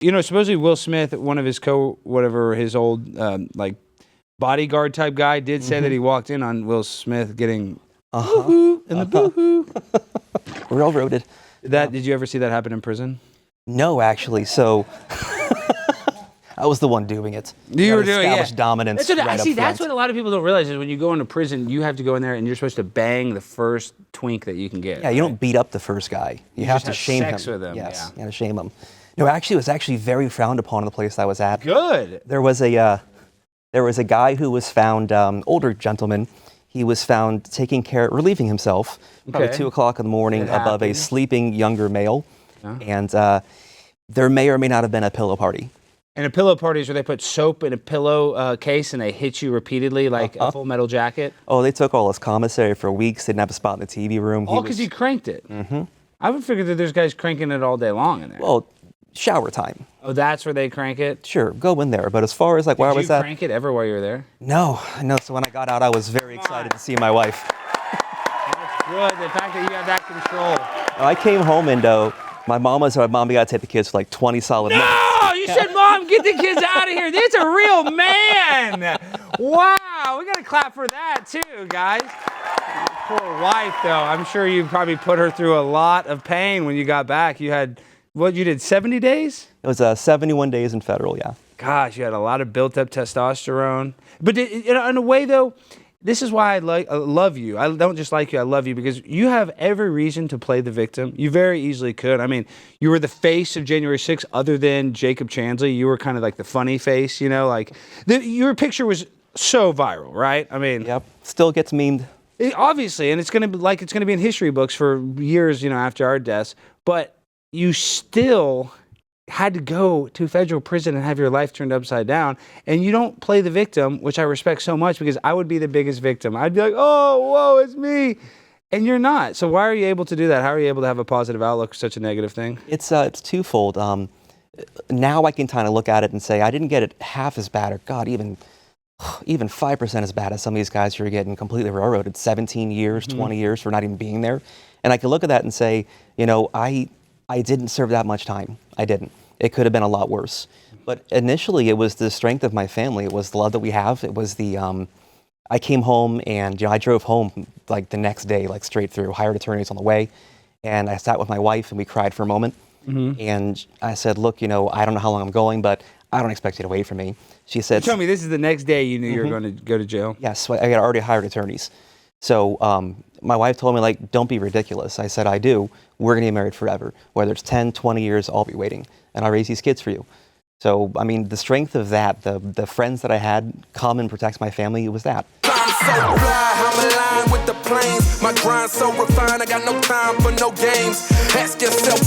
supposedly Will Smith, one of his his old like bodyguard type guy, did say that he walked in on Will Smith getting woohoo in the boohoo. Railroaded. Did you ever see that happen in prison? No, actually. So I was the one doing it. You were doing established dominance. That's what a lot of people don't realize is when you go into prison, you have to go in there and you're supposed to bang the first twink that you can get. Yeah, you don't beat up the first guy. You have to shame him. Sex with him. Yes, you got to shame him. No, actually, it was actually very frowned upon in the place I was at. Good. There was a guy who was found, older gentleman. He was found relieving himself probably 2 o'clock in the morning above a sleeping younger male. And there may or may not have been a pillow party. And a pillow party is where they put soap in a pillow case and they hit you repeatedly like a Full Metal Jacket. Oh, they took all his commissary for weeks. They didn't have a spot in the TV room. All because he cranked it. Mm-hmm. I would figure that there's guys cranking it all day long in there. Well, shower time. Oh, that's where they crank it? Sure, go in there. But as far as like where I was at... Did you crank it ever while you were there? No. So when I got out, I was very excited to see my wife. That's good, the fact that you have that control. I came home and my mom was like, Mom, we got to take the kids for like 20 solid minutes. No! You said, Mom, get the kids out of here. This is a real man. Wow, we got to clap for that too, guys. Poor wife, though. I'm sure you probably put her through a lot of pain when you got back. You had... What, you did 70 days? It was 71 days in federal, yeah. Gosh, you had a lot of built-up testosterone. But in a way, though, this is why I love you. I don't just like you, I love you, because you have every reason to play the victim. You very easily could. I mean, you were the face of January 6th other than Jacob Chansley. You were kind of like the funny face, like... your picture was so viral, right? I mean... Yep, still gets memed. Obviously, and it's going to be in history books for years, after our deaths. But... you still had to go to federal prison and have your life turned upside down. And you don't play the victim, which I respect so much because I would be the biggest victim. I'd be like, oh, whoa, it's me. And you're not. So why are you able to do that? How are you able to have a positive outlook for such a negative thing? It's twofold. Now I can kind of look at it and say, I didn't get it half as bad, or God, even 5% as bad as some of these guys who are getting completely railroaded, 17 years, 20 years for not even being there. And I can look at that and say, I didn't serve that much time. I didn't. It could have been a lot worse. But initially, it was the strength of my family. It was the love that we have. It was I came home and I drove home like the next day, like straight through, hired attorneys on the way. And I sat with my wife and we cried for a moment. Mm-hmm. And I said, look, I don't know how long I'm going, but I don't expect you to wait for me. She said... You told me this is the next day you knew you were going to go to jail. Yes, I had already hired attorneys. So my wife told me, don't be ridiculous. I said, I do. We're going to get married forever. Whether it's 10, 20 years, I'll be waiting. And I'll raise these kids for you. So, I mean, the strength of that, the friends that I had come and protect my family, it was that. I'm so fly, I'm aligned with the planes. My grind so refined, I got no time for no games. Ask yourself